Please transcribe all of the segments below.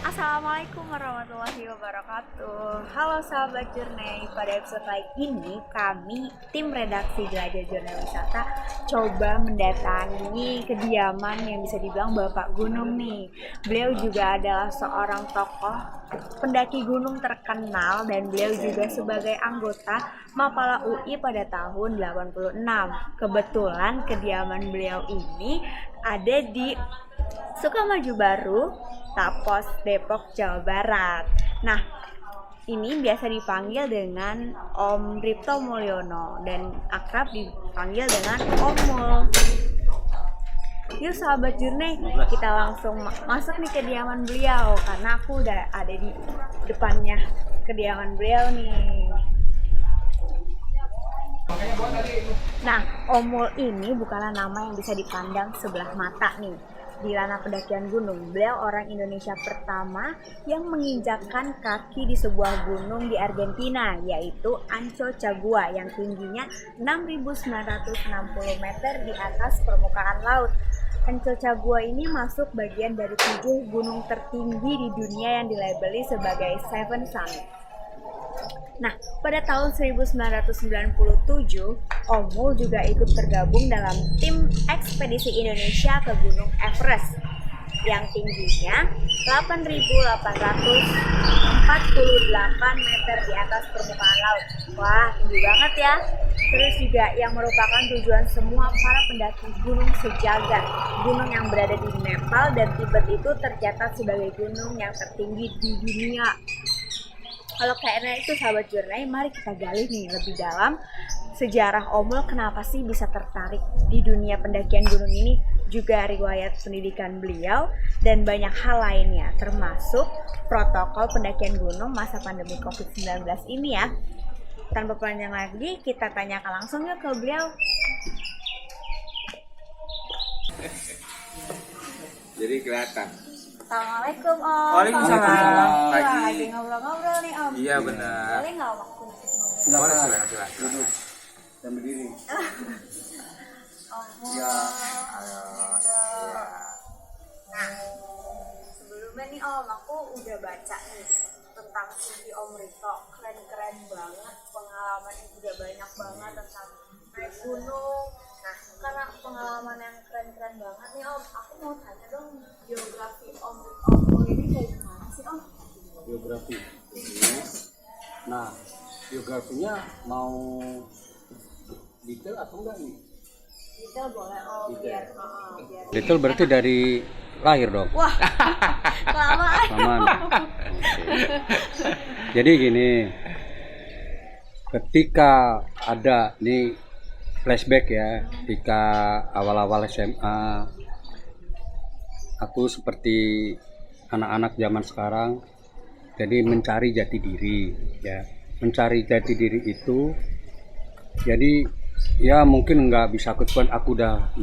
Assalamualaikum warahmatullahi wabarakatuh. Halo sahabat Journey, pada episode kali ini kami tim redaksi Jelajah Journey Wisata coba mendatangi kediaman yang bisa dibilang Bapak Gunung nih. Beliau juga adalah seorang tokoh pendaki gunung terkenal dan beliau juga sebagai anggota Mapala UI pada tahun 86. Kebetulan kediaman beliau ini ada di Sukamaju Baru, Tapos, Depok, Jawa Barat. Nah, ini biasa dipanggil dengan Om Ripto Mulyono dan akrab dipanggil dengan Om Mul. Yuk sahabat Journey, kita langsung masuk nih kediaman beliau karena aku udah ada di depannya kediaman beliau nih. Nah, Om Mul ini bukanlah nama yang bisa dipandang sebelah mata nih. Di ranah pendakian gunung, beliau orang Indonesia pertama yang menginjakkan kaki di sebuah gunung di Argentina, yaitu Ancho Chagua yang tingginya 6.960 meter di atas permukaan laut. Ancho Chagua ini masuk bagian dari 7 gunung tertinggi di dunia yang dilabeli sebagai Seven Summit. Nah, pada tahun 1997, Om Mul juga ikut tergabung dalam tim ekspedisi Indonesia ke Gunung Everest yang tingginya 8.848 meter di atas permukaan laut. Wah, tinggi banget ya. Terus juga yang merupakan tujuan semua para pendaki gunung sejagat. Gunung yang berada di Nepal dan Tibet itu tercatat sebagai gunung yang tertinggi di dunia. Kalau karena itu sahabat Journey, mari kita gali nih lebih dalam sejarah Om Mul, kenapa sih bisa tertarik di dunia pendakian gunung ini, juga riwayat pendidikan beliau dan banyak hal lainnya termasuk protokol pendakian gunung masa pandemi COVID-19 ini ya. Tanpa panjang lagi, kita tanyakan langsung ya ke beliau. Jadi kelihatan. Assalamualaikum Om. Waalaikumsalam. Wah, lagi ngobrol-ngobrol nih Om. Iya benar. Boleh nggak Om aku? Silakan. Duduk dan berdiri. Om Mul. Ya. Nah, sebelumnya nih Om, aku udah baca nih tentang CV Om Rito. Keren-keren banget, pengalamannya juga banyak banget tentang naik gunung. Nah, karena pengalaman yang keren-keren banget nih Om, aku mau tanya dong, biografi Om Mul ini kayak gimana sih Om? Biografi. Nah, biografinya mau detail atau enggak nih? Detail boleh Om, biar Detail berarti dari lahir dong. Wah, kelamaan. Aman. Jadi gini, ketika ada nih flashback ya, ketika awal-awal SMA, aku seperti anak-anak zaman sekarang, jadi mencari jati diri ya. Mencari jati diri itu, jadi ya mungkin nggak bisa aku udah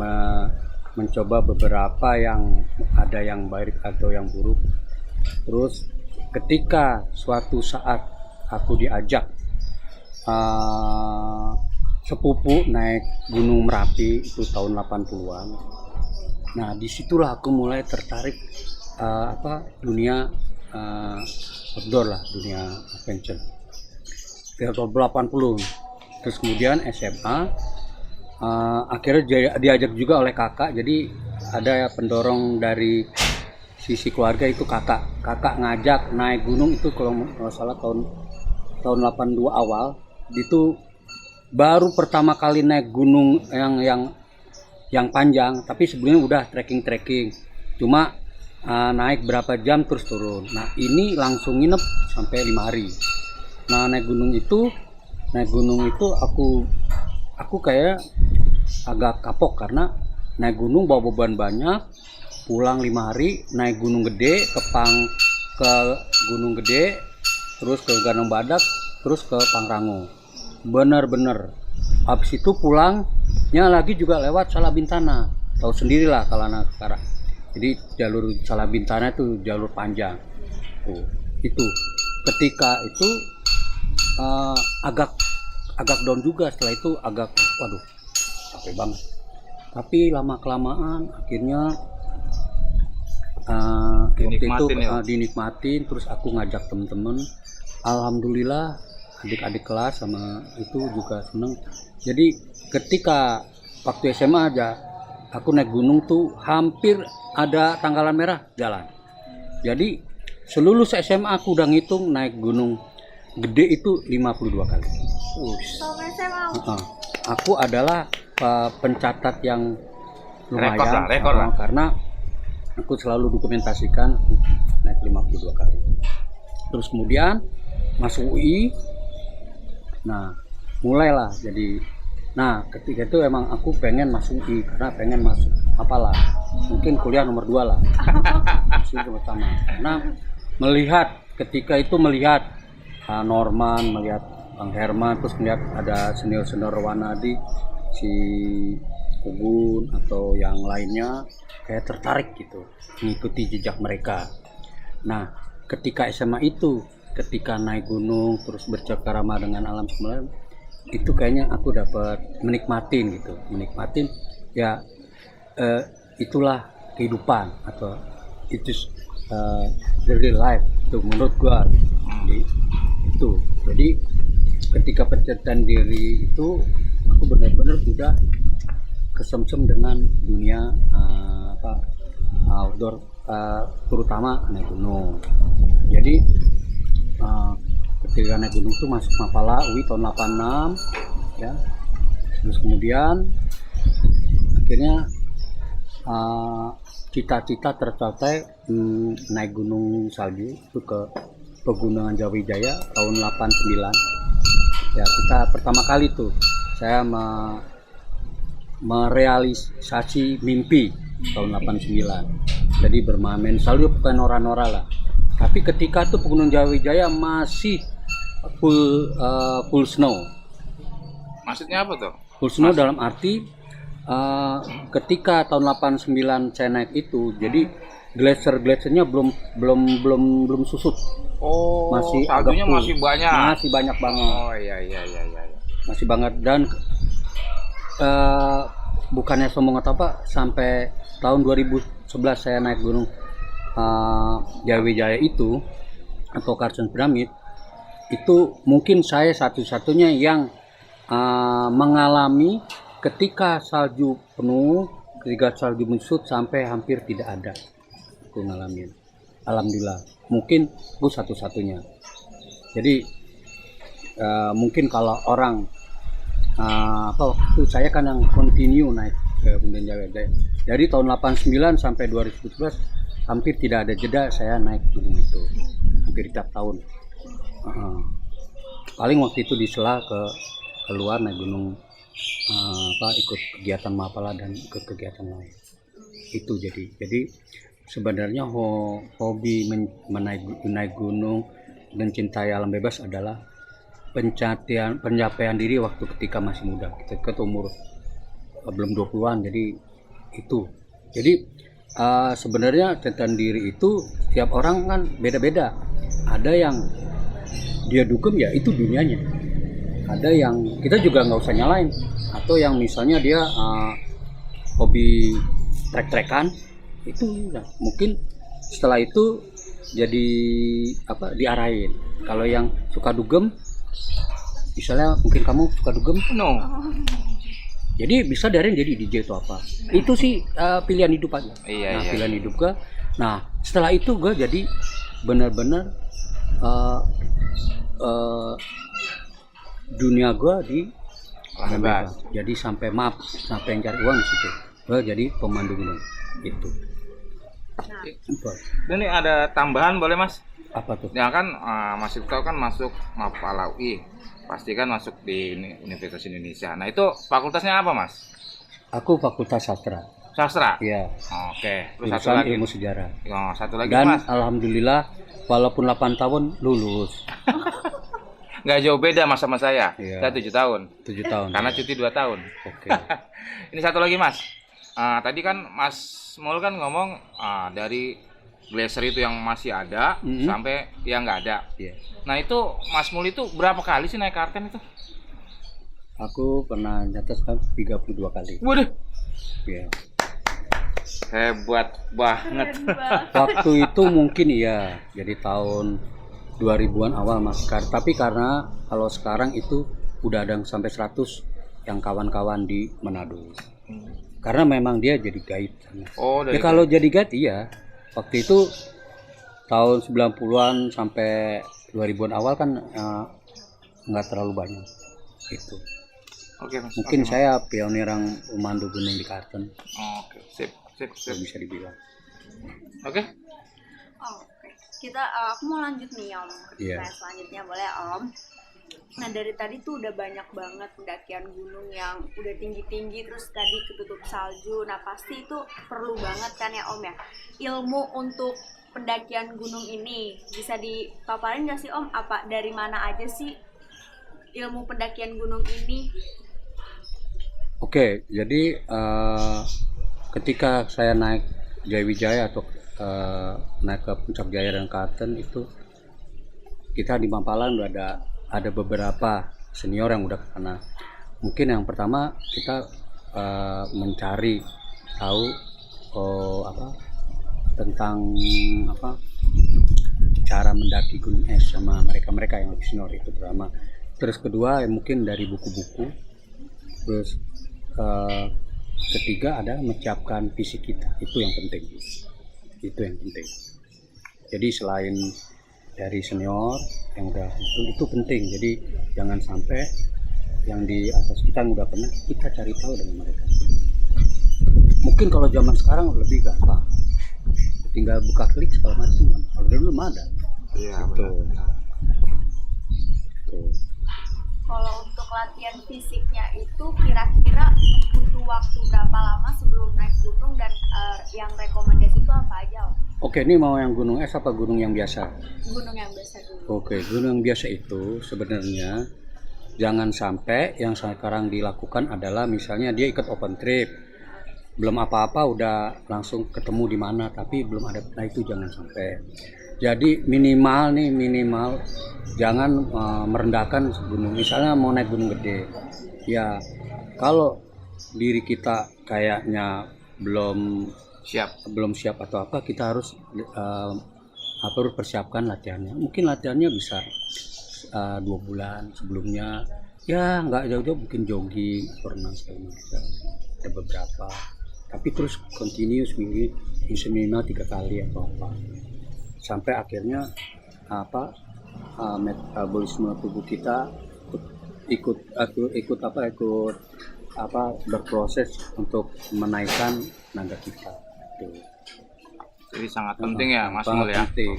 mencoba beberapa yang ada yang baik atau yang buruk. Terus ketika suatu saat aku diajak sepupu naik Gunung Merapi itu tahun 80-an. Nah, disitulah aku mulai tertarik dunia outdoor lah, dunia adventure. Tahun 80. Terus kemudian SMA akhirnya diajak juga oleh kakak. Jadi ada pendorong dari sisi keluarga itu kakak ngajak naik gunung itu kalau nggak salah tahun 82 awal. Itu baru pertama kali naik gunung yang panjang, tapi sebelumnya udah trekking cuma naik berapa jam terus turun. Nah, ini langsung nginep sampai 5 hari. Nah, naik gunung itu aku kayak agak kapok karena naik gunung bawa beban banyak, pulang 5 hari, naik gunung gede ke Gunung Gede, terus ke Gunung Badak, terus ke Pangrango. Bener-bener habis itu pulangnya lagi juga lewat Salabintana, tahu sendirilah kalau anak sekarang. Jadi jalur Salabintana itu jalur panjang tuh. Itu ketika itu agak down juga, setelah itu agak waduh capek banget. Tapi lama kelamaan akhirnya dinikmatin ya. Dinikmatin, terus aku ngajak temen-temen. Alhamdulillah adik-adik kelas sama itu juga seneng. Jadi ketika waktu SMA aja aku naik gunung tuh hampir ada tanggalan merah jalan. Jadi seluruh SMA aku udah ngitung naik gunung gede itu 52 kali. Sampai SMA. Aku adalah pencatat yang lumayan rekor lah. Karena aku selalu dokumentasikan naik 52 kali. Terus kemudian masuk UI. Nah, mulailah jadi. Nah, ketika itu emang aku pengen masuk UI karena pengen masuk apalah. Mungkin kuliah nomor 2 lah. Itu pertama. Nah, ketika itu melihat Norman, melihat Bang Herman, terus melihat ada senior-senior Wanadi, si Ugun atau yang lainnya, kayak tertarik gitu mengikuti jejak mereka. Nah, ketika SMA itu, ketika naik gunung terus bercengkrama dengan alam semesta, itu kayaknya aku dapat menikmatin ya, itulah kehidupan atau itu the real life itu menurut gua. Jadi ketika penceritaan diri itu aku benar-benar udah kesemsem dengan dunia outdoor, terutama naik gunung. Jadi ketika naik gunung itu masuk Mapala UI tahun 86 ya. Terus kemudian akhirnya cita-cita tercapai, naik gunung salju itu ke Pegunungan Jawijaya tahun 89 ya. Kita pertama kali tuh saya merealisasi mimpi tahun 89. Jadi bermain salju bukan nora-nora lah. Tapi ketika itu Pegunungan Jawijaya masih full snow. Maksudnya apa tuh? Full snow dalam arti ketika tahun 89 saya naik itu, jadi glacier-glaciernya belum susut. Oh, masih saljunya agak full. masih banyak. Masih banyak banget. Oh iya. Masih banget, dan bukannya sombong atau apa, sampai tahun 2011 saya naik gunung Jawijaya itu atau Carson Pyramid itu, mungkin saya satu-satunya yang mengalami ketika salju penuh, ketika salju menyusut sampai hampir tidak ada. Aku ngalamin, alhamdulillah, mungkin aku satu-satunya. Jadi mungkin kalau orang waktu saya kan yang continue naik ke Pegunungan Jawijaya dari tahun 89 sampai 2017 hampir tidak ada jeda saya naik gunung itu, hampir tiap tahun. Paling waktu itu disela keluar naik gunung, ikut kegiatan Mapala dan ikut kegiatan lain itu. Jadi sebenarnya hobi menaik gunung dan cintai alam bebas adalah pencapaian diri waktu ketika masih muda, ketika umur belum 20-an. Jadi itu. Jadi sebenarnya tentang diri itu tiap orang kan beda-beda. Ada yang dia dugem ya itu dunianya. Ada yang kita juga nggak usah nyalain. Atau yang misalnya dia hobi trek-trekan, itu ya, mungkin setelah itu jadi diarahin. Kalau yang suka dugem, misalnya mungkin kamu suka dugem, No. jadi bisa diarahin jadi DJ atau apa. Itu sih pilihan hidup aja. Iya. Pilihan hidup gue. Nah setelah itu gue jadi benar-benar dunia gue di bebas. Jadi sampai yang cari uang di situ. Gue jadi pemandu gunung itu. Dan ini ada tambahan boleh Mas? Apa tuh? Ya kan Mas Ibto kan masuk Mapala UI, pasti kan masuk di Universitas Indonesia. Nah itu fakultasnya apa Mas? Aku Fakultas Sastra. Sastra? Iya. Oke. Terus satu Jurusan lagi? Ilmu Sejarah. Oh, satu lagi Dan Mas? alhamdulillah walaupun 8 tahun lulus. Nggak jauh beda Mas sama saya. Iya. Saya 7 tahun. 7 tahun. Karena ya. cuti 2 tahun. Oke. Ini satu lagi Mas. Tadi kan Mas Mul kan ngomong dari glacier itu yang masih ada sampai yang nggak ada. Iya. Nah itu Mas Mul itu berapa kali sih naik karten itu? Aku pernah nyatet 32 kali. Waduh. Iya. Hebat banget. Keren banget. Waktu itu mungkin iya, jadi tahun 2000-an awal Mas. Tapi karena kalau sekarang itu udah ada yang sampai 100 yang kawan-kawan di Manado. Karena memang dia jadi guide. Oh, Ya dari kalau jadi guide iya. Waktu itu tahun 90-an sampai 2000-an awal kan nggak terlalu banyak. Itu. Oke, Mas. Mungkin Oke, Mas. saya pionir yang memandu gunung di Kartens, Oke, sip. kalau bisa dibilang. Oke. Oke, aku mau lanjut nih Om. Iya. Nah, selanjutnya boleh Om. Nah dari tadi tuh udah banyak banget pendakian gunung yang udah tinggi-tinggi, terus tadi ketutup salju. Nah pasti itu perlu banget kan ya Om ya, ilmu untuk pendakian gunung ini. Bisa dipaparin nggak sih Om, apa dari mana aja sih ilmu pendakian gunung ini? Oke, jadi ketika saya naik Jayawijaya atau naik ke Puncak Jaya dan Kartens itu, kita di Mampalan udah ada beberapa senior yang udah kesana. Mungkin yang pertama kita mencari tahu tentang cara mendaki gunung es sama mereka yang lebih senior itu pertama. Terus kedua mungkin dari buku-buku. Terus ketiga adalah menyiapkan fisik kita, itu yang penting. Jadi selain dari senior yang udah itu penting, jadi jangan sampai yang di atas kita yang udah pernah kita cari tahu dengan mereka. Mungkin kalau zaman sekarang lebih gampang, tinggal buka klik segala macam, kalau dulu belum ada. Iya, Gitu. benar. Tuh. Kalau untuk latihan fisiknya itu kira-kira butuh waktu berapa lama sebelum naik gunung, dan yang rekomendasi itu apa aja Om? Oke, ini mau yang gunung es apa gunung yang biasa? Gunung yang biasa dulu. Oke, gunung yang biasa itu sebenarnya jangan sampai yang sekarang dilakukan adalah misalnya dia ikut open trip, belum apa-apa udah langsung ketemu di mana tapi belum ada. Nah itu jangan sampai. Jadi minimal jangan merendahkan gunung. Misalnya mau naik gunung gede, ya kalau diri kita kayaknya belum siap atau apa, kita harus persiapkan latihannya. Mungkin latihannya bisa 2 bulan sebelumnya, ya nggak jauh-jauh, mungkin jogging, renang segala macam, ada beberapa, tapi terus continuous minimal 3 kali atau apa, sampai akhirnya metabolisme tubuh kita ikut berproses untuk menaikkan tenaga kita. Jadi sangat penting ya Mas Sangat Mul ya. penting.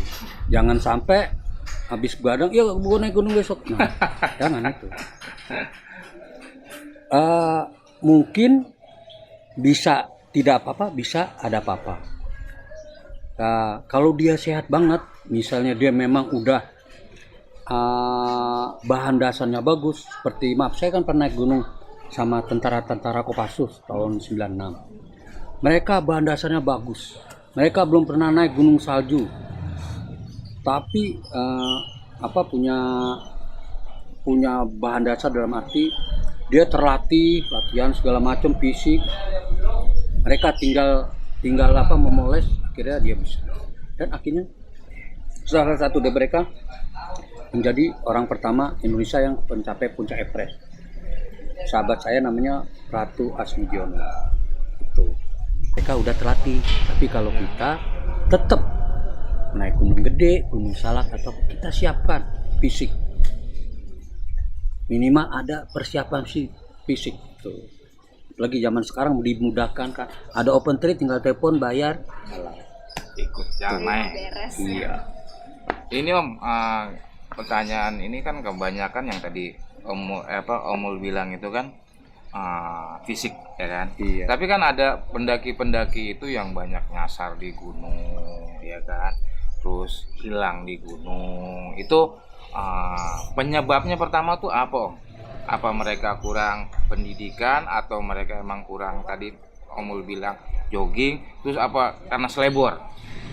Jangan sampai habis begadang, ya gue naik gunung besok. Nah, jangan itu. Mungkin bisa tidak apa-apa, bisa ada apa-apa. Kalau dia sehat banget, misalnya dia memang udah bahan dasarnya bagus, seperti saya kan pernah naik gunung sama tentara Kopassus tahun 96. Mereka bahan dasarnya bagus. Mereka belum pernah naik gunung salju, tapi punya bahan dasar dalam arti dia terlatih, latihan segala macam fisik. Mereka tinggal memoles, kira dia bisa. Dan akhirnya salah satu dari mereka menjadi orang pertama Indonesia yang mencapai puncak Everest. Sahabat saya namanya Ratu Asmidiono. Itu. Mereka udah terlatih, tapi kalau kita tetap naik gunung gede, gunung Salak, atau kita siapkan fisik, minimal ada persiapan fisik tuh. Lagi zaman sekarang dimudahkan kan, ada open trip, tinggal telepon, bayar, jalan. Ikut jalan naik. Beres. Iya. Ini Om, pertanyaan ini kan kebanyakan yang tadi Omul bilang itu kan fisik ya kan. Iya. Tapi kan ada pendaki-pendaki itu yang banyak nyasar di gunung ya kan, terus hilang di gunung. Itu penyebabnya pertama tuh apa Om? Apa mereka kurang pendidikan atau mereka emang kurang, tadi Omul bilang jogging, terus apa karena selebor?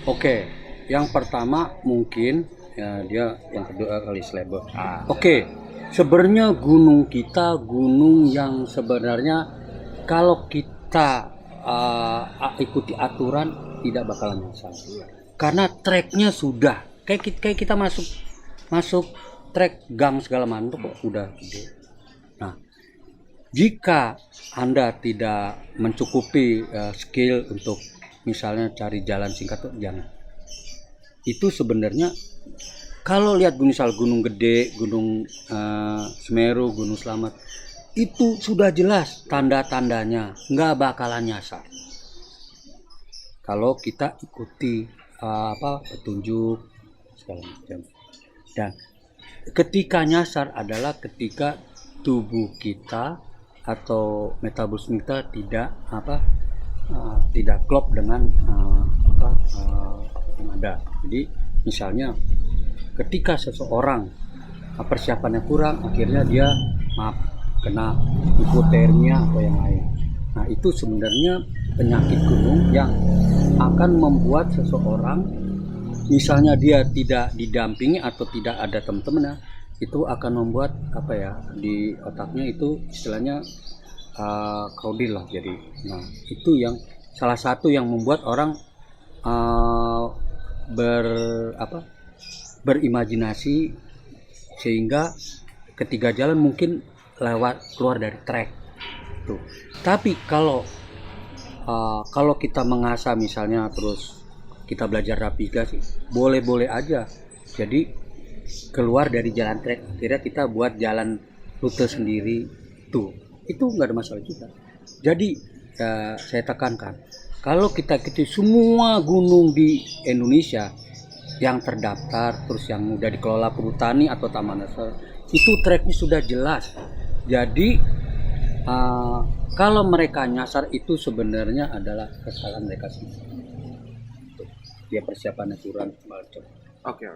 Oke, yang pertama mungkin ya dia, yang kedua kali selebor. Oke, sebenarnya gunung kita gunung yang sebenarnya kalau kita ikuti aturan tidak bakalan nyasar. Karena treknya sudah kayak kita masuk trek gang segala macam kok sudah gede. Nah, jika Anda tidak mencukupi skill untuk misalnya cari jalan singkat, jangan. Itu sebenarnya kalau lihat misal Gunung Gede, Gunung Semeru, Gunung Slamet, itu sudah jelas tanda-tandanya nggak bakalan nyasar. Kalau kita ikuti petunjuk segala macam. Dan ketika nyasar adalah ketika tubuh kita atau metabolisme kita tidak klop dengan yang ada. Jadi misalnya ketika seseorang persiapannya kurang, akhirnya dia kena hipotermia atau yang lain. Nah, itu sebenarnya penyakit gunung yang akan membuat seseorang, misalnya dia tidak didampingi atau tidak ada teman-temannya, itu akan membuat di otaknya itu istilahnya crowded lah. Jadi, nah itu yang salah satu yang membuat orang berimajinasi sehingga ketika jalan mungkin keluar dari trek tuh. Tapi kalau kita mengasah misalnya terus kita belajar navigasi, boleh-boleh aja. Jadi keluar dari jalan trek, akhirnya kita buat jalan rute sendiri tuh. Itu nggak ada masalah juga. Jadi saya tekankan, kalau kita ikuti semua gunung di Indonesia yang terdaftar, terus yang udah dikelola perhutani atau taman nasional, itu treknya sudah jelas. Jadi kalau mereka nyasar itu sebenarnya adalah kesalahan mereka sendiri. Dia persiapannya kurang macam. Oke.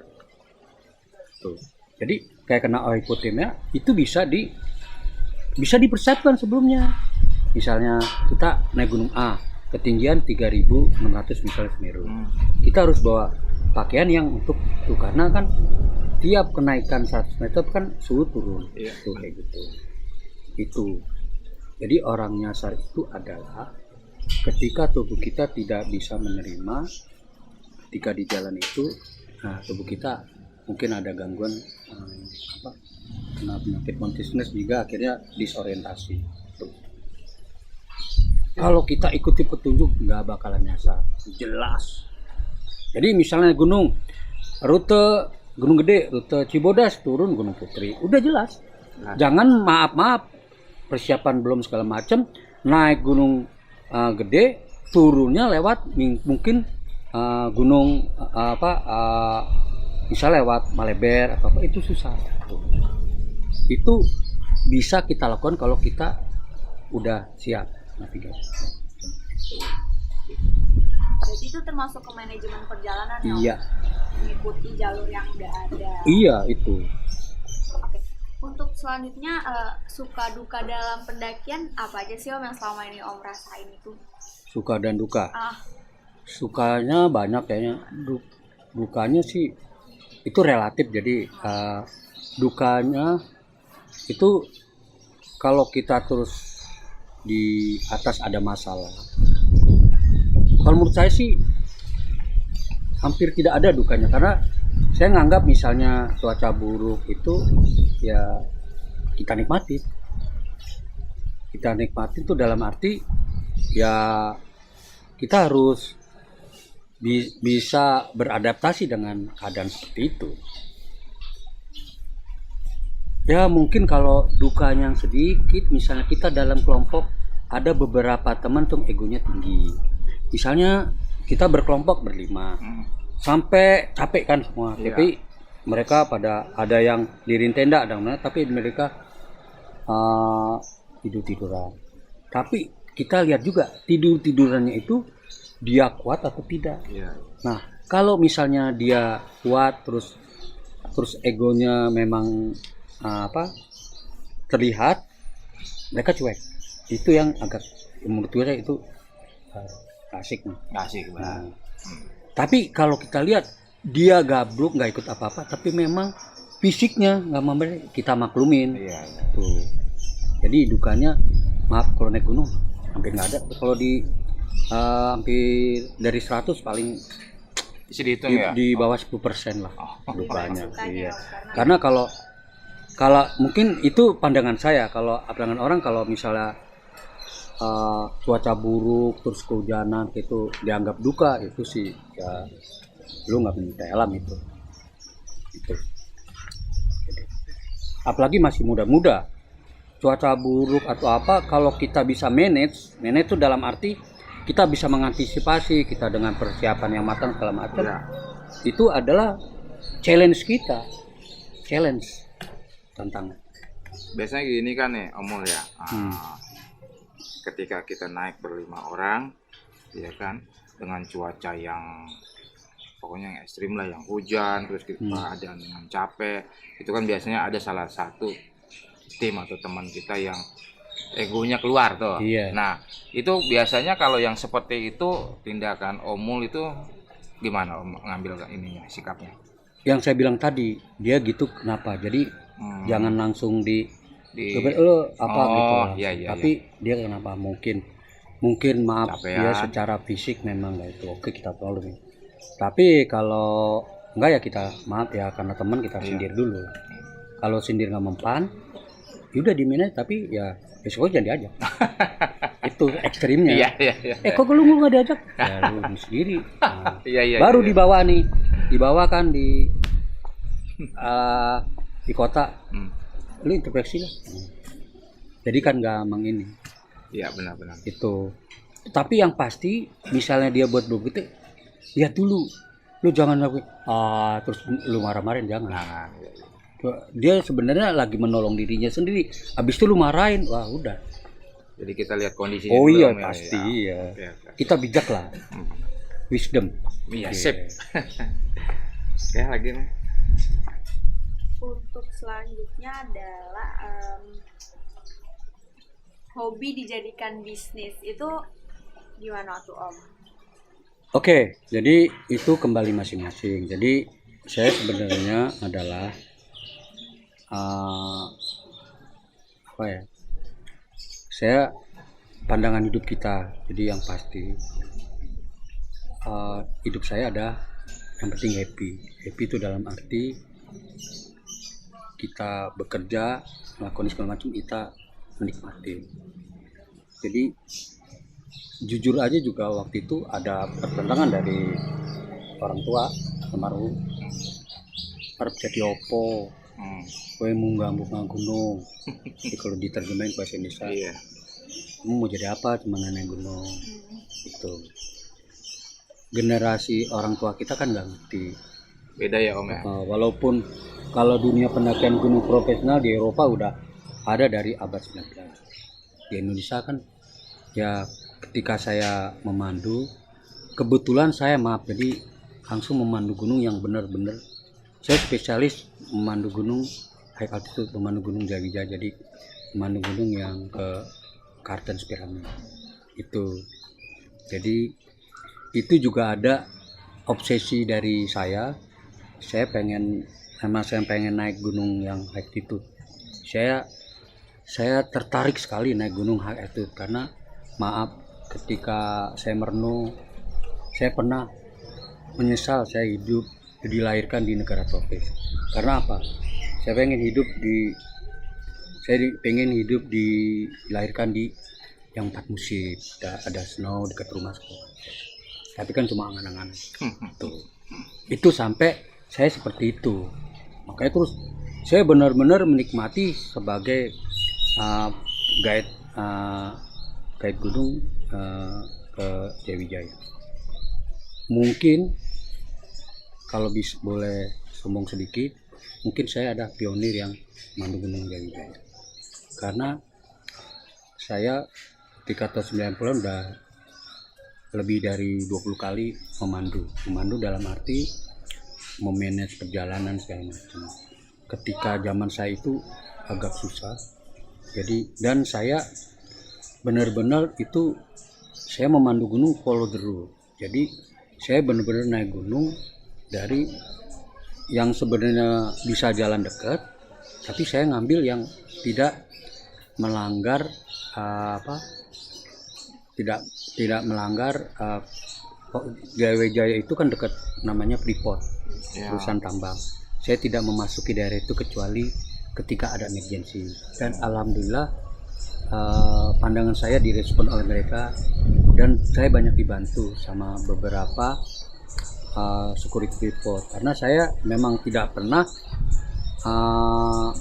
Tuh. Jadi kayak kena hipotermia itu bisa dipersiapkan sebelumnya. Misalnya kita naik gunung A, ketinggian 3.600 misalnya Semeru. Kita harus bawa pakaian yang untuk itu, karena kan tiap kenaikan 100 meter kan suhu turun. Tuh kayak gitu. Itu. Jadi orang nyasar itu adalah ketika tubuh kita tidak bisa menerima ketika di jalan itu, nah tubuh kita mungkin ada gangguan kena penyakit consciousness juga, akhirnya disorientasi. Tuh. Kalau kita ikuti petunjuk nggak bakalan nyasar, jelas. Jadi misalnya rute Gunung Gede, rute Cibodas, turun Gunung Putri, udah jelas. Jangan maaf persiapan belum segala macam, naik Gunung Gede, turunnya lewat mungkin gunung bisa lewat Maleber atau apa, itu susah. Itu bisa kita lakukan kalau kita udah siap navigasi. Jadi itu termasuk ke manajemen perjalanan ya? Iya. Mengikuti jalur yang udah ada. Iya, itu. Oke. Untuk selanjutnya suka duka dalam pendakian apa aja sih Om yang selama ini Om rasain itu? Suka dan duka. Sukanya banyak kayaknya. Dukanya sih itu relatif. Jadi dukanya itu kalau kita terus di atas ada masalah. Kalau menurut saya sih hampir tidak ada dukanya, karena saya nganggap misalnya cuaca buruk itu ya kita nikmati itu dalam arti ya kita harus bisa beradaptasi dengan keadaan seperti itu. Ya mungkin kalau dukanya yang sedikit, misalnya kita dalam kelompok ada beberapa teman tuh egonya tinggi. Misalnya kita berkelompok berlima, sampai capek kan semua. Tapi mereka pada ada yang diriin tenda, ada yang tapi mereka tiduran. Tapi kita lihat juga tidurannya itu dia kuat atau tidak. Nah, kalau misalnya dia kuat terus egonya memang terlihat, mereka cuek. Itu yang agak menurut gue itu asik banget. Tapi kalau kita lihat dia gabruk, nggak ikut apa-apa, tapi memang fisiknya nggak memberi, kita maklumin. Tuh. Jadi dukanya, maaf kalau naik gunung hampir nggak ada. Kalau di hampir dari 100 paling Bisa dihitung ya? di bawah 10% lah dukanya. Sukanya, Iya. karena Karena kalau mungkin itu pandangan saya, kalau pandangan orang kalau misalnya cuaca buruk terus kehujanan itu dianggap duka, itu sih ya lu nggak menyukai alam itu. Apalagi masih muda-muda, cuaca buruk atau apa, kalau kita bisa manage itu dalam arti kita bisa mengantisipasi, kita dengan persiapan yang matang segala macam, Ya. itu adalah challenge kita, tantangan. Biasanya gini kan nih Omul ya. Ketika kita naik berlima orang, ya kan, dengan cuaca yang pokoknya yang ekstrim lah, yang hujan, terus kita ada dengan capek, itu kan biasanya ada salah satu tim atau teman kita yang egonya keluar tuh. Iya. Nah, itu biasanya kalau yang seperti itu tindakan Omul itu gimana Om ngambil ininya sikapnya? Yang saya bilang tadi, dia gitu kenapa? Jadi jangan langsung Di lo apa Oh, gitu. iya, iya, Tapi dia kenapa? Mungkin maaf Capean. dia secara fisik memang nggak itu. Oke, kita tolong. Tapi kalau enggak ya kita maaf ya, karena teman kita sindir dulu. Kalau sindir nggak mempan, ya udah diminat, tapi ya besok jangan diajak. Itu ekstrimnya. Iya. Kok lu nggak diajak? Ya lu sendiri. Nah, Iya. baru dibawa nih, dibawa kan di kota, lu introspeksi lah. Jadi kan gampang ini Iya, benar-benar. itu. Tapi yang pasti misalnya dia buat begitu, lihat dulu, lu jangan lakuin terus lu marah-marahin, jangan. Nah, Dia sebenarnya lagi menolong dirinya sendiri, habis itu lu marahin, wah udah. jadi kita lihat kondisinya Oh dulu, iya Om, ya. pasti ya. Oke. Kita bijak lah, wisdom. Iya, Oke. sip. Ya, lagi nih. untuk selanjutnya adalah hobi dijadikan bisnis, itu gimana tuh Om? Oke, jadi itu kembali masing-masing. Jadi saya sebenarnya adalah apa ya? Saya pandangan hidup kita. Jadi yang pasti hidup saya ada yang penting happy. Happy itu dalam arti kita bekerja, melakukan segala macam, kita menikmati. Jadi jujur aja juga waktu itu ada pertentangan dari orang tua almarhum, arep jadi opo, kowe munggah gunung. Jadi kalau diterjemahin ke bahasa Indonesia, Iya. kamu mau jadi apa, cuma naik gunung. Itu generasi orang tua kita kan nggak ngerti. Beda ya Om ya. Walaupun kalau dunia pendakian gunung profesional di Eropa udah ada dari abad 19. Di Indonesia kan ya ketika saya memandu, kebetulan saya jadi langsung memandu gunung yang benar-benar, saya spesialis memandu gunung high altitude, memandu gunung Jawijaya, jadi memandu gunung yang ke Kartens Pyramid itu. Jadi itu juga ada obsesi dari saya pengen naik gunung yang high altitude. Saya tertarik sekali naik gunung high altitude karena maaf, ketika saya merenung, saya pernah menyesal saya dilahirkan di negara tropis. Karena apa? Saya pengen dilahirkan di yang 4 musim, ada snow dekat rumah sekolah. Tapi kan cuma angan-angan. Itu sampai saya seperti itu. Makanya terus saya benar-benar menikmati sebagai guide gunung ke Jawijaya. Mungkin kalau boleh sombong sedikit, mungkin saya ada pionir yang memandu gunung Jawijaya. Karena saya ketika tahun 90 udah lebih dari 20 kali memandu dalam arti memanage perjalanan segala macam. Ketika zaman saya itu agak susah. Jadi dan saya benar-benar itu saya memandu gunung follow the rule. Jadi saya benar-benar naik gunung dari yang sebenarnya bisa jalan dekat, tapi saya ngambil yang tidak melanggar tidak tidak melanggar. Jaya itu kan dekat namanya Freeport, Ya. perusahaan tambang. Saya tidak memasuki daerah itu kecuali ketika ada emergensi, dan alhamdulillah pandangan saya direspon oleh mereka, dan saya banyak dibantu sama beberapa security Freeport, karena saya memang tidak pernah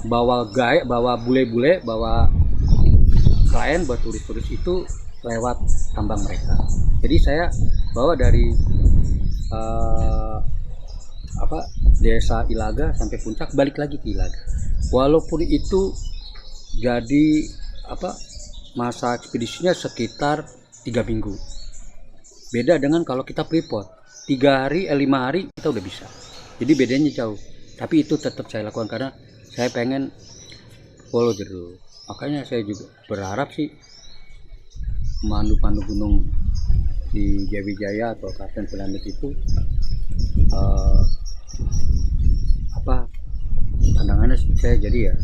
bawa bule-bule, bawa klien buat turis-turis itu lewat tambang mereka. Jadi saya bawa dari desa Ilaga sampai puncak, balik lagi ke Ilaga. Walaupun itu jadi masa ekspedisinya sekitar 3 minggu. Beda dengan kalau kita Freeport 3 hari 5 hari kita udah bisa. Jadi bedanya jauh. Tapi itu tetap saya lakukan karena saya pengen follow the rule. Makanya saya juga berharap sih pemandu gunung di Jayawijaya atau Kartens Pyramid itu pandangannya saya jadi ya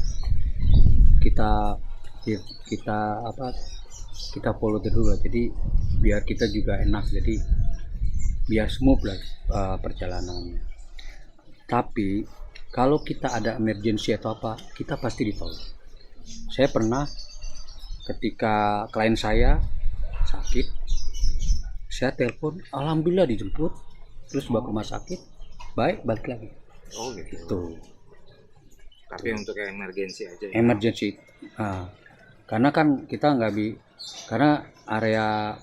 kita follow dulu lah, jadi biar kita juga enak, jadi biar smooth lah perjalanannya. Tapi kalau kita ada emergency atau apa, kita pasti ditolong. Saya pernah ketika klien saya sakit, saya telepon, alhamdulillah dijemput, terus bawa ke rumah sakit, balik lagi. Oh gitu. Itu Tapi untuk yang emergensi aja ya. emergency. Karena kan kita karena area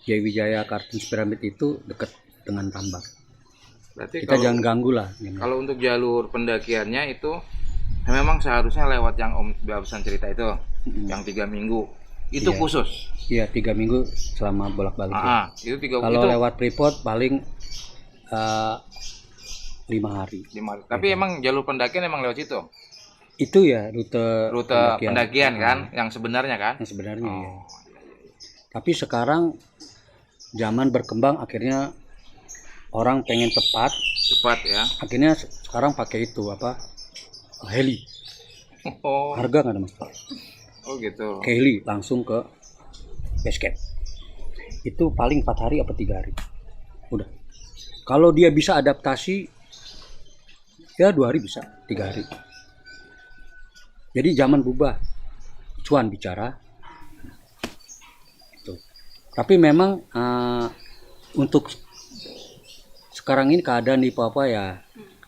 Jayawijaya Kartens Pyramid itu dekat dengan tambang. Berarti Kita jangan ganggu lah. kalau untuk jalur pendakiannya itu memang seharusnya lewat yang Om barusan cerita itu, yang 3 minggu. Itu Iya. khusus. Iya, 3 minggu selama bolak-balik. Ya. Itu 3 Kalau itu lewat Freeport paling 5 hari. 5 hari. Tapi emang jalur pendakian emang lewat situ. Itu ya rute Pendakian kan, yang sebenarnya kan. Yang sebenarnya ya. Oh. Tapi sekarang zaman berkembang, akhirnya orang pengen cepat, Cepat ya. akhirnya sekarang pakai itu heli. Oh, Harga nggak ada masalah. oh gitu. Ke heli langsung ke base camp. Itu paling 4 hari apa 3 hari. Udah. Kalau dia bisa adaptasi, ya 2 hari bisa, 3 hari. Jadi zaman berubah. Cuan bicara. Itu. Tapi memang untuk sekarang ini keadaan di Papua ya,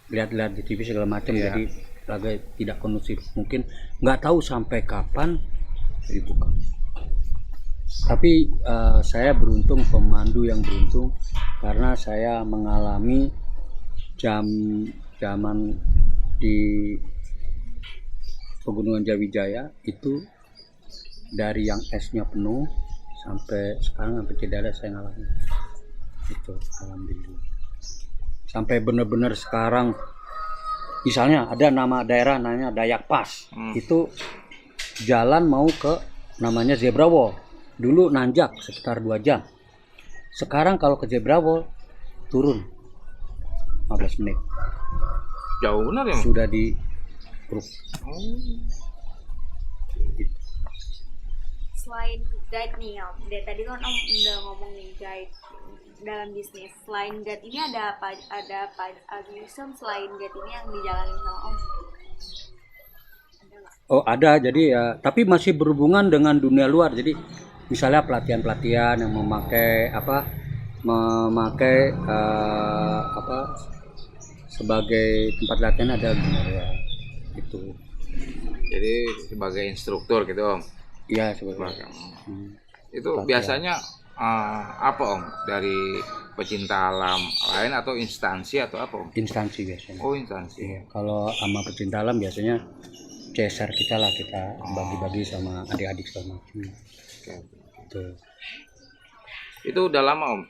lihat-lihat di TV segala macam, Iya. jadi lagi tidak kondusif. Mungkin nggak tahu sampai kapan dibuka. Tapi saya beruntung, pemandu yang beruntung, karena saya mengalami zaman di Pegunungan Jayawijaya itu dari yang esnya penuh sampai sekarang sampai tidak ada saya ngalamin. Itu alhamdulillah. Sampai benar-benar sekarang misalnya ada nama daerah namanya Dayak Pass. Itu jalan mau ke namanya Zebra Wall. Dulu nanjak sekitar 2 jam. Sekarang kalau ke Zebra Wall turun 15 menit. Jauh benar ya. Sudah di grup. Selain guide nih Om, dari tadi kan Om udah ngomongin guide dalam bisnis. Selain guide ini ada apa Agusum selain guide ini yang dijalanin sama Om? Ada nggak? Oh ada, jadi ya, tapi masih berhubungan dengan dunia luar. Jadi misalnya pelatihan-pelatihan yang memakai sebagai tempat latihan ada dunia luar. Itu. Jadi sebagai instruktur gitu Om. Iya sebagai. Itu Pelatihan. biasanya apa Om, dari pecinta alam lain atau instansi atau apa Om? Instansi biasanya. Oh instansi. Iya, kalau sama pecinta alam biasanya CSR kita lah, kita bagi-bagi sama adik-adik sama. Oke. Gitu. Itu udah lama Om?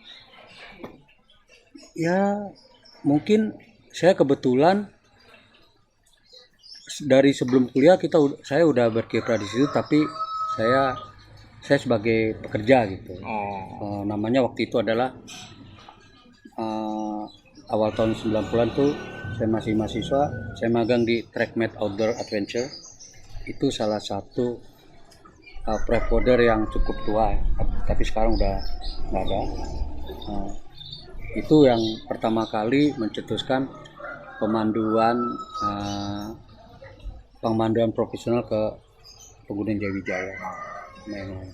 Ya mungkin saya kebetulan dari sebelum kuliah saya udah berkiprah di situ, tapi saya sebagai pekerja gitu. Namanya waktu itu adalah awal tahun 90-an tuh saya masih mahasiswa, saya magang di TrackMate Outdoor Adventure. Itu salah satu prepoder yang cukup tua, tapi sekarang udah nggak ada. Itu yang pertama kali mencetuskan pemanduan profesional ke Pegunungan Jayawijaya. Memang.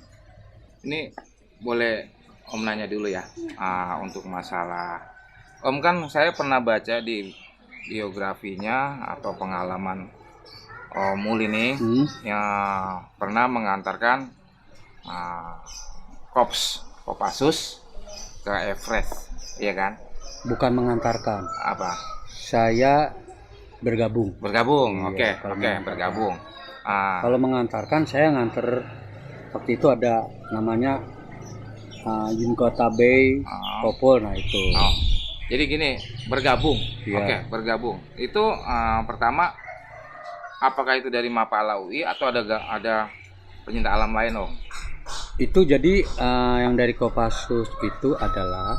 Ini boleh Om nanya dulu ya, untuk masalah Om, kan saya pernah baca di biografinya atau pengalaman Om Mul ini yang pernah mengantarkan Kopassus ke Everest, iya kan? Bukan mengantarkan, Apa? saya bergabung. Bergabung, oke, Iya, kalau mengantarkan. bergabung. Kalau mengantarkan, saya nganter waktu itu ada namanya Yunkota Bay, Popol, nah itu. Oh, jadi gini, bergabung, Iya. oke, bergabung. Itu pertama, apakah itu dari Mapala UI atau ada pencinta alam lain, Om? Itu jadi yang dari Kopassus itu adalah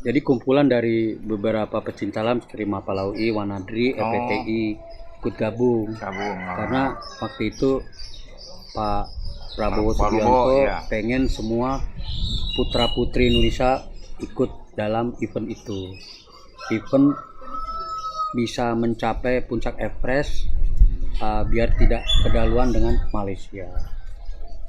jadi kumpulan dari beberapa pecinta alam seperti Mapala UI, Wanadri, FPTI ikut gabung. Gabung. Karena waktu itu Pak Prabowo Pak Subianto iya. pengen semua putra-putri Indonesia ikut dalam event itu. Event bisa mencapai puncak Everest biar tidak kedaluan dengan Malaysia.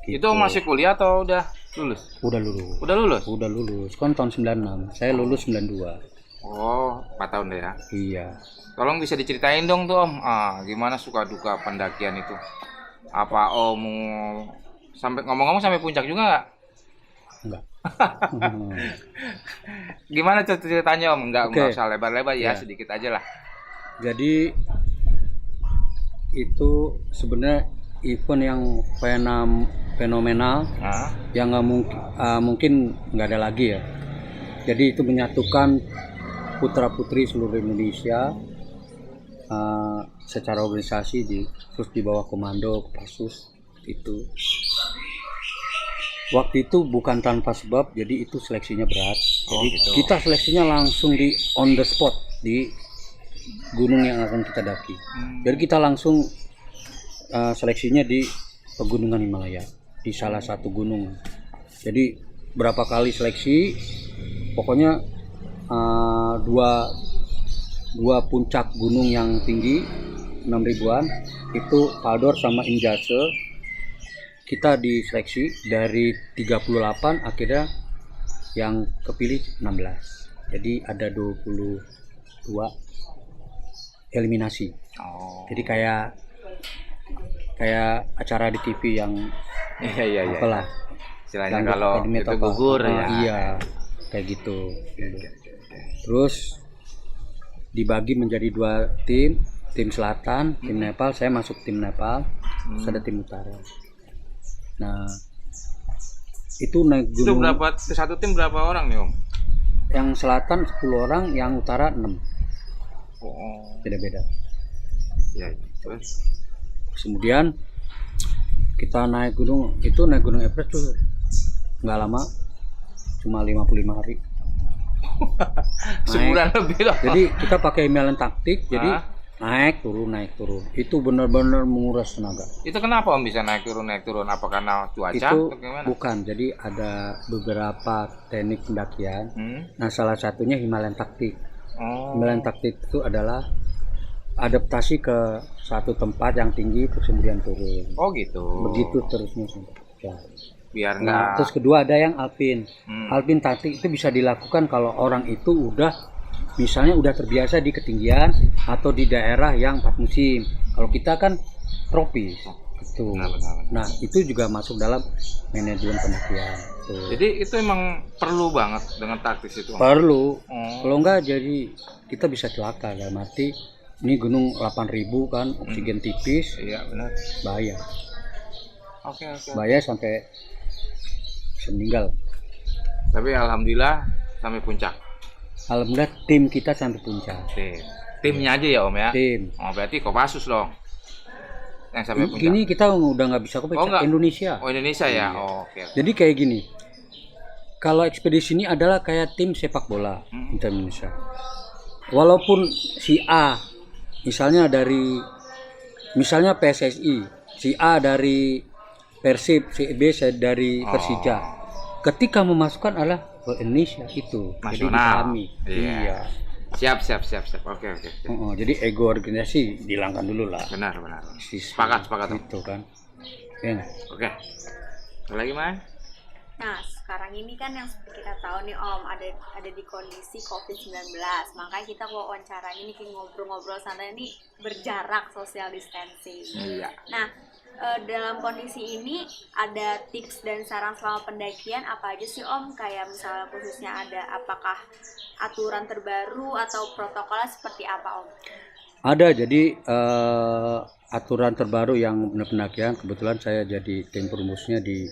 Gitu. Itu masih kuliah atau udah lulus? Udah lulus. Udah lulus? Udah lulus. Kan tahun 96. Saya lulus 92. Oh, 4 tahun deh ya. Iya. Tolong bisa diceritain dong tuh, Om. Gimana suka duka pendakian itu? Apa Om sampai ngomong-ngomong sampai puncak juga nggak? Enggak. Gimana ceritanya, Om? Nggak Oke. usah lebar-lebar ya, Ya. sedikit aja lah. Jadi itu sebenarnya event yang fenomenal Nah, yang nggak mungkin nggak ada lagi ya. Jadi itu menyatukan putra putri seluruh Indonesia secara organisasi terus di bawah komando Kopassus itu. Waktu itu bukan tanpa sebab, jadi itu seleksinya berat. Jadi gitu. kita seleksinya langsung di on the spot di gunung yang akan kita daki. Jadi kita langsung seleksinya di pegunungan Himalaya, di salah satu gunung. Jadi berapa kali seleksi, pokoknya dua puncak gunung yang tinggi 6.000-an itu Paldor sama Injase, kita diseleksi dari 38 akhirnya yang kepilih 16. Jadi ada 22 eliminasi. oh, Jadi kayak acara di TV yang iya. apalah. Istilahnya Yang kalau Academy itu atau apa. gugur ya. Iya, kayak gitu. Terus dibagi menjadi 2 tim selatan, tim Nepal, saya masuk tim Nepal, terus ada tim utara. Nah, itu naik Itu gunung. berapa? Satu tim berapa orang nih, Om? Yang selatan 10 orang, yang utara 6. Oh, Beda-beda. iya. Terus Kemudian kita naik gunung Everest tuh nggak lama, cuma 55 hari. sebulan lebih loh. Jadi kita pakai Himalayan taktik, jadi Hah? naik turun. Itu benar-benar menguras tenaga. Itu kenapa Om bisa naik turun? Apa karena cuaca Itu atau gimana? bukan, jadi ada beberapa teknik pendakian. Nah, salah satunya Himalayan taktik. Oh, Himalayan taktik itu adalah adaptasi ke satu tempat yang tinggi terus kemudian turun. oh gitu. Begitu terusnya sampai puncak. Biar Nah, nggak. terus kedua ada yang alpin. Hmm. Alpin taktik itu bisa dilakukan kalau orang itu misalnya udah terbiasa di ketinggian atau di daerah yang 4 musim. Kalau kita kan tropis. Gitu. Benar. Nah, itu juga masuk dalam manajemen pendakian. Tuh. Jadi itu emang perlu banget dengan taktis itu. Perlu. Oh. Kalau enggak jadi kita bisa celaka, dalam arti ini gunung 8.000 kan, oksigen tipis, Iya benar. bahaya. Oke. Bahaya sampai meninggal. Tapi alhamdulillah sampai puncak. Alhamdulillah tim kita sampai puncak. Timnya aja ya Om ya. Tim. Oh berarti Kopassus dong. Yang sampai puncak. Gini kita udah nggak bisa Oh, nggak. Indonesia. Oh Indonesia ya. Iya. Oh, oke. Jadi kayak gini. Kalau ekspedisi ini adalah kayak tim sepak bola Indonesia. Walaupun si A misalnya PSSI, si A dari Persib, CB saya dari Persija. Ketika memasukkan adalah Indonesia itu. Jadi Nasional. dipahami. Iya. Iya. Siap. Oke. Jadi ego organisasi dihilangkan dulu lah. Benar. Siswa Sepakat. Itu kan. Ya. Oke. Ada lagi, Mas? Nah, sekarang ini kan yang seperti kita tahu nih Om, ada di kondisi COVID-19. Makanya kita wawancara ini ngobrol-ngobrol santai ini berjarak, social distancing. Iya. Nah, dalam kondisi ini ada tips dan saran selama pendakian apa aja sih Om? Kayak misalnya khususnya ada apakah aturan terbaru atau protokolnya seperti apa Om? Ada, jadi aturan terbaru yang pendakian, kebetulan saya jadi tim perumusnya di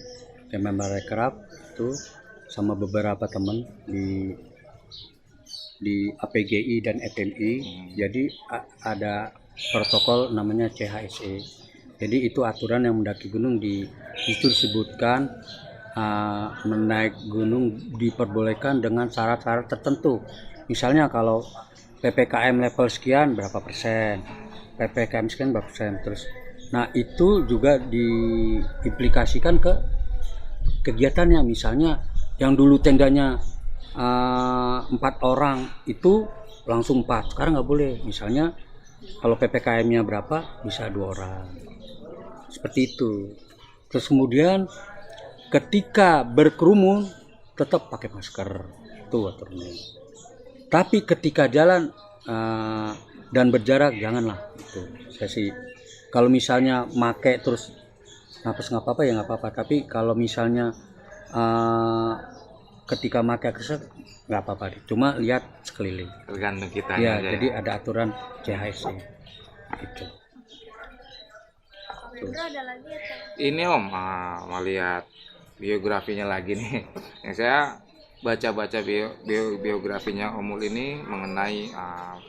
Kemenparekraf itu sama beberapa teman di APGI dan FMI. Jadi ada protokol namanya CHSE. Jadi itu aturan yang mendaki gunung itu disebutkan menaik gunung diperbolehkan dengan syarat-syarat tertentu. Misalnya kalau PPKM level sekian berapa persen, PPKM sekian berapa persen, terus. Nah itu juga diimplikasikan ke kegiatannya. Misalnya yang dulu tendanya 4 orang itu langsung 4, sekarang nggak boleh. Misalnya kalau PPKM-nya berapa bisa 2 orang, seperti itu. Terus kemudian ketika berkerumun tetap pakai masker, itu aturannya. Tapi ketika jalan dan berjarak janganlah. Itu saya sih kalau misalnya make terus napas nggak apa-apa ya nggak apa-apa, tapi kalau misalnya ketika make keset nggak apa-apa, cuma lihat sekeliling. Tergantung kita Ya, aja. jadi ada aturan CHSE gitu. Bro, ada lagi atau? Ini Om, mau lihat biografinya lagi nih. Yang saya baca-baca biografinya Om Mul ini mengenai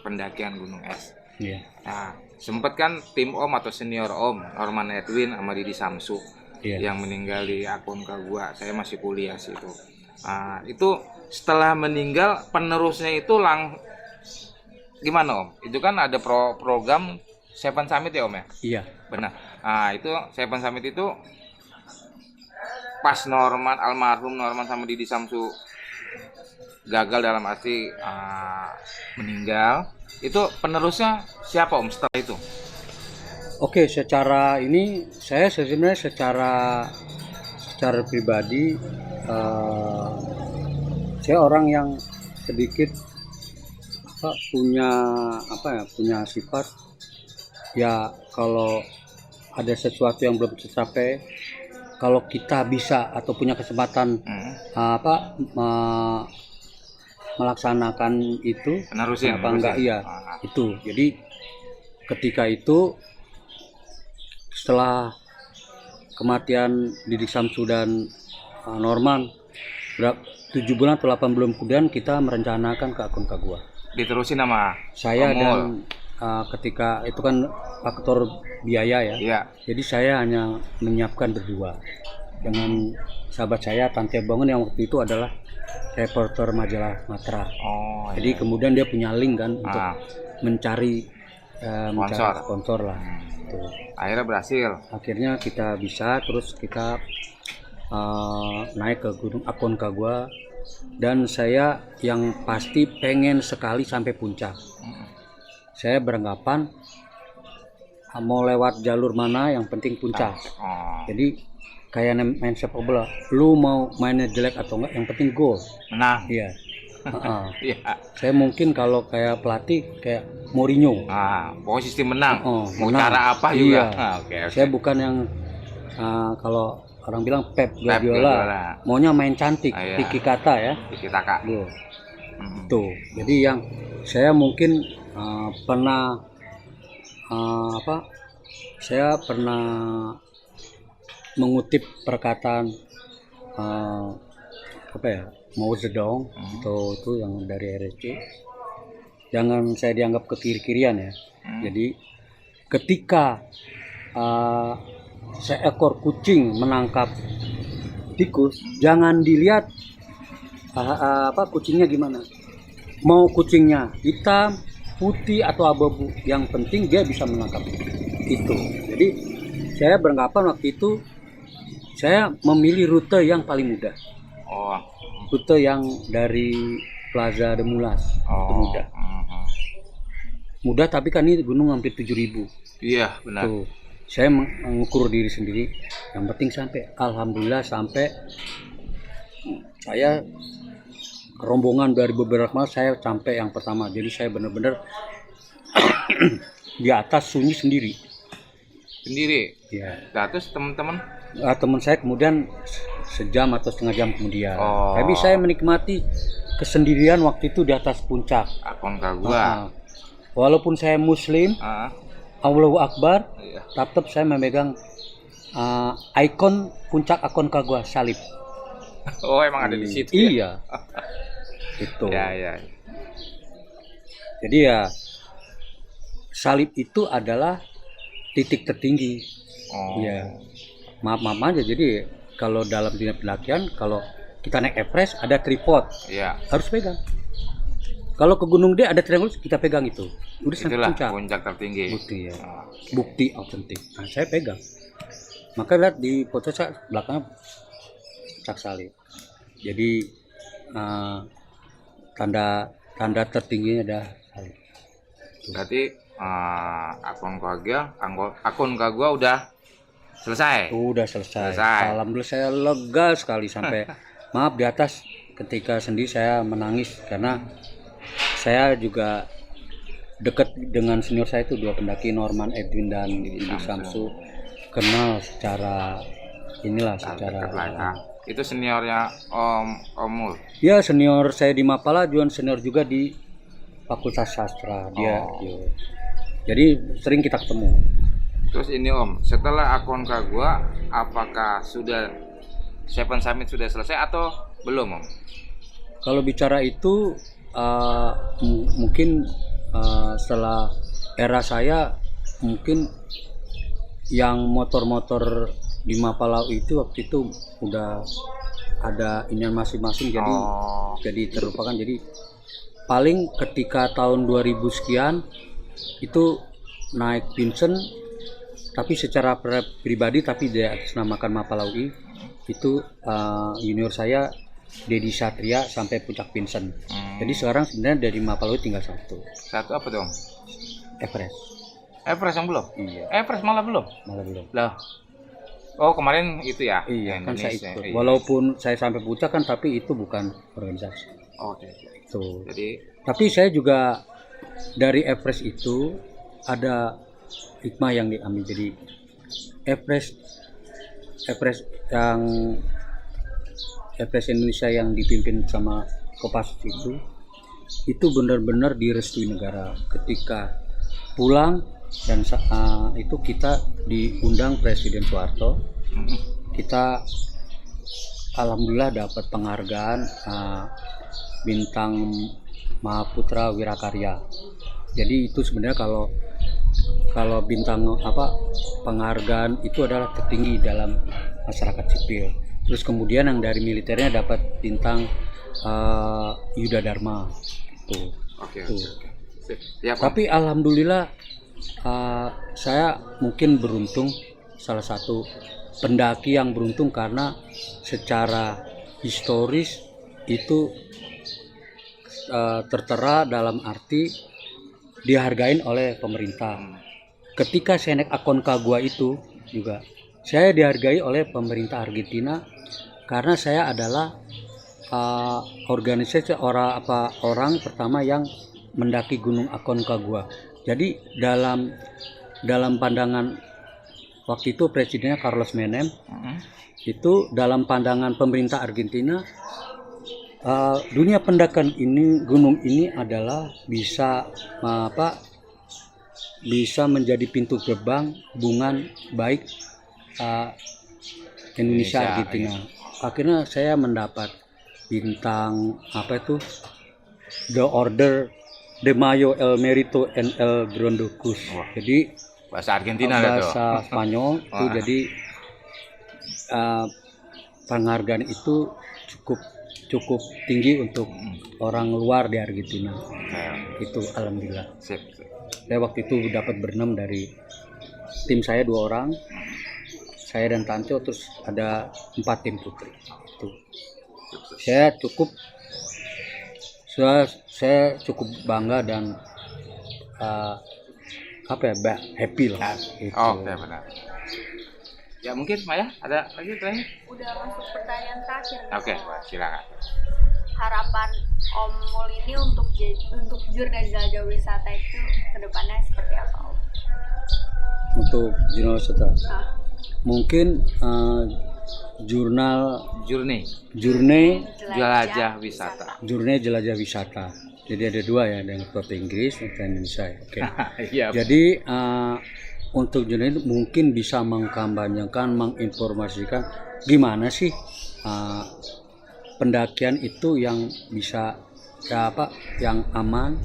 pendakian gunung es. Iya. Nah, sempat kan tim Om atau senior Om, Norman Edwin sama Didi Samsu, Iya. yang meninggal di Aconcagua. Saya masih kuliah sih itu. Itu setelah meninggal penerusnya itu gimana Om? Itu kan ada program Seven Summit ya Om ya? Iya. Benar. Itu Seven Summit itu pas almarhum Norman sama Didi Samsu gagal dalam arti meninggal, itu penerusnya siapa Om setelah itu? Oke, secara ini saya sebenarnya secara pribadi saya orang yang sedikit punya sifat ya, kalau ada sesuatu yang belum tercapai, kalau kita bisa atau punya kesempatan melaksanakan itu, Penerusin. enggak, iya. Itu jadi ketika itu setelah kematian Didi Samsu dan Norman 7 bulan atau 8 bulan kemudian kita merencanakan ke Aconcagua. Diterusin sama Saya Om Mul. dan ketika itu kan faktor biaya ya. Iya. Jadi saya hanya menyiapkan berdua dengan sahabat saya Tante Bangun yang waktu itu adalah reporter majalah Matra. Oh. Jadi kemudian dia punya link kan untuk mencari sponsor lah. Tuh. Akhirnya berhasil. Akhirnya kita bisa, terus kita naik ke Gunung Aconcagua, dan saya yang pasti pengen sekali sampai puncak. Saya beranggapan mau lewat jalur mana yang penting puncak. Jadi kayak main sepak bola, lu mau mainnya jelek atau enggak yang penting gol, Menang. iya. Iya. Saya mungkin kalau kayak pelatih kayak Mourinho, Pokoknya sistem menang. Mau menang. cara apa juga. Iya. Oke. Saya bukan yang kalau orang bilang Pep Guardiola, Guardiola. maunya main cantik, Iya. tiki kata ya. Kita Kak. Tuh. Tuh. Jadi yang saya mungkin pernah saya pernah mengutip perkataan Mao Zedong itu yang dari RSC. Jangan saya dianggap kekiri-kirian ya. Jadi ketika seekor kucing menangkap tikus, jangan dilihat kucingnya gimana. Mau kucingnya hitam, putih atau abu-abu, yang penting dia bisa menangkap itu. Jadi saya beranggapan waktu itu saya memilih rute yang paling mudah. Oh. Rute yang dari Plaza de Mulas itu mudah. Mudah, tapi kan ini gunung hampir 7.000. Iya, benar. Tuh, saya mengukur diri sendiri. Yang penting sampai, alhamdulillah sampai. Saya rombongan dari beberapa malam saya sampai yang pertama. Jadi saya benar-benar di atas sunyi sendiri. Sendiri. Ya. Nah, terus teman-teman? Teman saya kemudian sejam atau setengah jam kemudian. Oh. Tapi saya menikmati kesendirian waktu itu di atas puncak. Aconcagua. Walaupun saya Muslim, Allahu Akbar, Iya. tetap saya memegang ikon puncak Aconcagua, salib. Oh, emang ada di situ. Iya. Itu. Ya. Jadi ya salib itu adalah titik tertinggi. Oh. Iya. Maaf aja. Jadi kalau dalam dunia pendakian, kalau kita naik Everest ada tripod, Iya. harus pegang. Kalau ke Gunung D ada triangle, kita pegang itu. Udah sampai Itulah puncak. puncak tertinggi. Bukti ya. Oh. Bukti autentik. Nah, saya pegang. Maka lihat di foto saya belakangnya puncak salib. Jadi tanda tertingginya ada salib. Berarti Aconcagua udah selesai. Udah selesai. Selesai. Alhamdulillah saya lega sekali sampai maaf di atas ketika sendiri saya menangis karena saya juga dekat dengan senior saya itu, dua pendaki, Norman Edwin dan Didi Samsu, kenal secara secara Dekat lah ya. Itu seniornya Om Mul. ya, senior saya di Mapala, senior juga di Fakultas Sastra dia. Oh. Jadi sering kita ketemu. Terus ini Om, setelah Aconcagua apakah sudah Seven Summit sudah selesai atau belum Om? Kalau bicara itu mungkin setelah era saya, mungkin yang motor-motor di Mapalau itu waktu itu udah ada inian masing-masing, jadi terlupakan. Jadi paling ketika tahun 2000 sekian itu naik Vincent, tapi secara pribadi, tapi dia atasnamakan Mapalaui. Itu junior saya Dedi Satria sampai puncak Vincent. Jadi sekarang sebenarnya dari Mapalaui tinggal satu. Satu apa dong? Everest. Everest yang belum? Iya. Everest malah belum? Malah belum. Lah. Oh, kemarin itu ya? Iya, kan saya ikut. Iya. Walaupun saya sampai puncak kan, tapi itu bukan organisasi. Oke. Tuh. Jadi Tapi saya juga dari Everest itu ada hikmah yang diambil. Jadi Everest Indonesia yang dipimpin sama Kopassus itu benar-benar direstui negara. Ketika pulang dan itu kita diundang Presiden Soeharto, kita alhamdulillah dapat penghargaan bintang Mahaputra Wirakarya. Jadi itu sebenarnya kalau bintang penghargaan itu adalah tertinggi dalam masyarakat sipil. Terus kemudian yang dari militernya dapat bintang Yuda Dharma. Tuh. Oke. Ya, tapi alhamdulillah saya mungkin beruntung, salah satu pendaki yang beruntung karena secara historis itu tertera dalam arti dihargain oleh pemerintah. Ketika saya naik Aconcagua itu juga saya dihargai oleh pemerintah Argentina karena saya adalah organisasi orang pertama yang mendaki Gunung Aconcagua. Jadi dalam pandangan waktu itu presidennya Carlos Menem, itu dalam pandangan pemerintah Argentina, dunia pendakian ini, gunung ini adalah bisa menjadi pintu gerbang hubungan baik Indonesia Argentina. Akhirnya saya mendapat bintang The Order de Mayo El Merito en el Grondo Cruz. Jadi bahasa Argentina, bahasa Spanyol itu. Jadi penghargaan itu cukup tinggi untuk orang luar di Argentina. Itu alhamdulillah. Saya waktu itu dapat berenam dari tim saya 2 orang, saya dan Tanco, terus ada 4 tim putri. Itu saya cukup bangga dan happy lah. Gitu. Oke, benar. Ya mungkin Maya ada lagi terakhir? Udah masuk pertanyaan terakhir. Oke, silakan. Harapan Om Mul ini untuk jurnal jelajah wisata itu kedepannya seperti apa Om? Untuk jurnal wisata, Ah, mungkin jurnal Journey jelajah wisata. Journey jelajah wisata. Jadi ada 2 ya, ada yang bahasa Inggris dan Indonesia. Oke. Iya. Jadi untuk jurnal itu mungkin bisa mengkampanyekan, menginformasikan gimana sih pendakian itu yang bisa yang aman,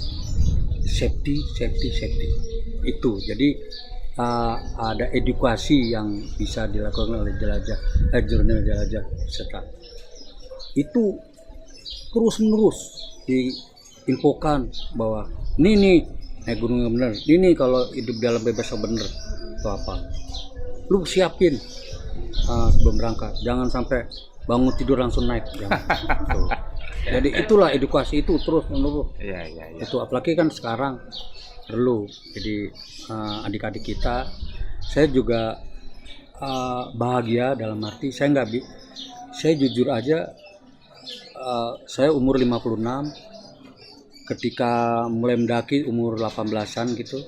safety itu. Jadi ada edukasi yang bisa dilakukan oleh jurnal jelajah wisata. Itu terus menerus diinfokan bahwa ini naik gunung yang bener, ini kalau hidup dalam bebas yang bener atau apa, lu siapin sebelum berangkat, jangan sampai bangun tidur langsung naik, jangan. Tuh. Jadi itulah edukasi itu terus menerus. Iya. Itu apalagi kan sekarang perlu. Jadi adik-adik kita, saya juga bahagia dalam arti saya jujur aja, saya umur 56, ketika mulai mendaki umur 18-an gitu,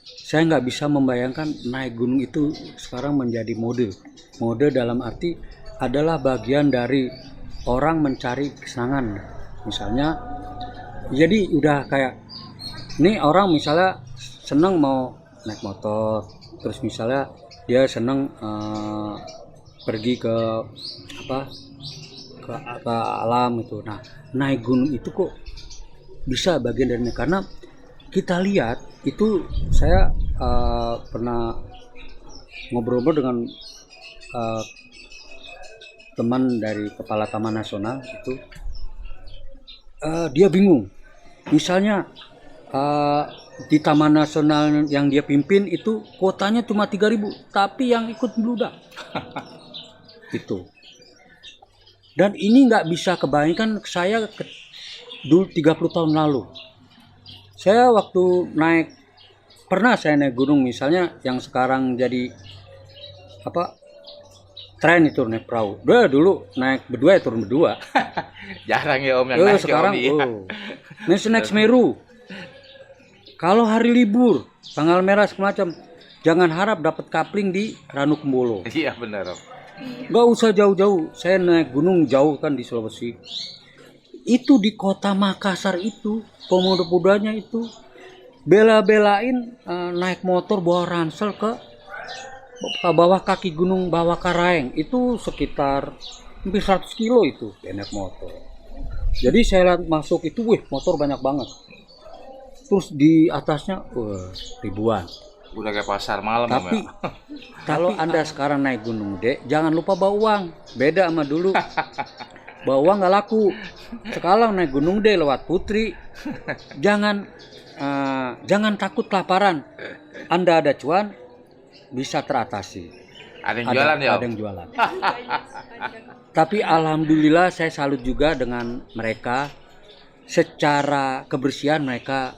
saya nggak bisa membayangkan naik gunung itu sekarang menjadi mode dalam arti adalah bagian dari orang mencari kesenangan. Misalnya, jadi udah kayak ini orang misalnya seneng mau naik motor, terus misalnya dia seneng pergi ke alam itu. Nah, naik gunung itu kok bisa bagian dari, karena kita lihat itu, saya pernah ngobrol dengan teman dari Kepala Taman Nasional itu, dia bingung. Misalnya di Taman Nasional yang dia pimpin itu kuotanya cuma 3.000, tapi yang ikut meludak. Itu. Dan ini nggak bisa kebayangkan saya dulu 30 tahun lalu. Saya waktu pernah saya naik gunung, misalnya yang sekarang jadi tren itu naik perahu. Dulu naik berdua ya turun berdua. Jarang ya Om yang naik sekarang ya, Om, ya. naik Semeru. Kalau hari libur, tanggal merah semacam, jangan harap dapat kapling di Ranu Kumbolo. Iya benar Om. Nggak usah jauh-jauh. Saya naik gunung jauh kan di Sulawesi. Itu di kota Makassar itu, pemuda-pemudanya itu bela-belain naik motor bawa ransel ke bawah kaki gunung Bawah Karaeng. Itu sekitar hampir 100 kilo itu naik motor. Jadi saya lihat masuk itu, motor banyak banget. Terus di atasnya ribuan. Udah kayak pasar malam. Tapi kalau Anda sekarang naik Gunung Gede, jangan lupa bawa uang. Beda sama dulu. Bawa uang nggak laku. Sekarang naik Gunung Gede lewat Putri, jangan takut kelaparan. Anda ada cuan, bisa teratasi. Ada yang jualan ya? Ada yang jualan. Tapi alhamdulillah saya salut juga dengan mereka. Secara kebersihan mereka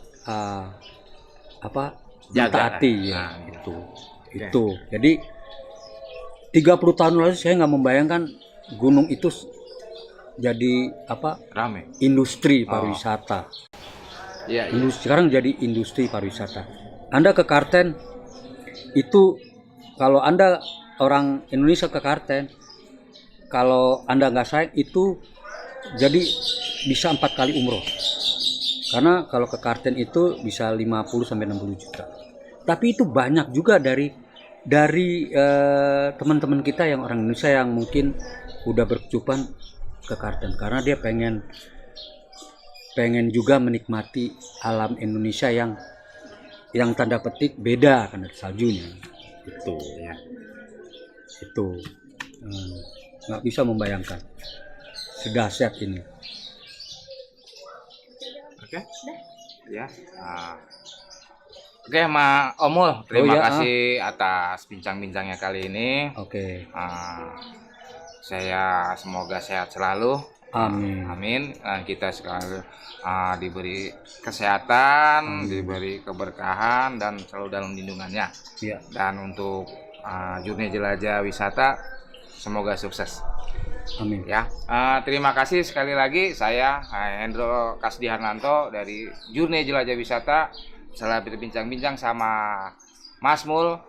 mentaati ya, itu. Jadi 30 tahun lalu saya nggak membayangkan gunung itu jadi rame industri pariwisata. Iya. Sekarang jadi industri pariwisata. Anda ke Karten itu, kalau Anda orang Indonesia ke Karten, kalau Anda nggak sayang itu jadi bisa 4 kali umroh. Karena kalau ke Karten itu bisa 50 sampai 60 juta. Tapi itu banyak juga dari teman-teman kita yang orang Indonesia yang mungkin udah berkecupan ke Karten karena dia pengen juga menikmati alam Indonesia yang tanda petik beda karena saljunya. Itu ya. Itu nggak bisa membayangkan sedahsyat ini. Oke. Ya. Oke, Ma Omul, terima iya, kasih atas bincang-bincangnya kali ini. Oke. Saya semoga sehat selalu. Amin. Amin. Dan kita selalu diberi kesehatan, diberi keberkahan, dan selalu dalam lindungannya. Iya. Dan untuk Journey Jelajah Wisata, semoga sukses. Amin. Ya, terima kasih sekali lagi. Saya Hendro Kasdiharnanto dari Journey Jelajah Wisata. Setelah berbincang-bincang sama Mas Mul,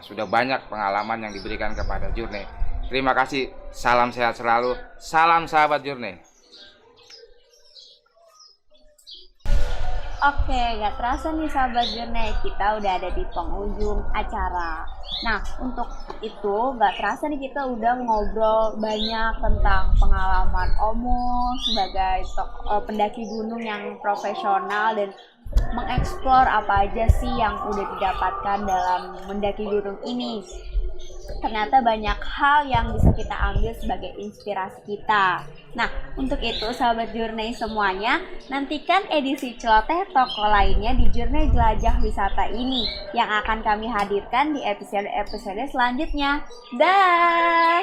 sudah banyak pengalaman yang diberikan kepada Journey. Terima kasih. Salam sehat selalu. Salam sahabat Journey. Oke, gak terasa nih sahabat Journey, kita udah ada di penghujung acara. Nah, untuk itu gak terasa nih kita udah ngobrol banyak tentang pengalaman Omul sebagai pendaki gunung yang profesional dan mengeksplor apa aja sih yang udah didapatkan dalam mendaki gunung ini. Ternyata banyak hal yang bisa kita ambil sebagai inspirasi kita. Nah, untuk itu sahabat Journey semuanya, nantikan edisi celoteh toko lainnya di Journey Jelajah Wisata ini yang akan kami hadirkan di episode-episode selanjutnya. Dah.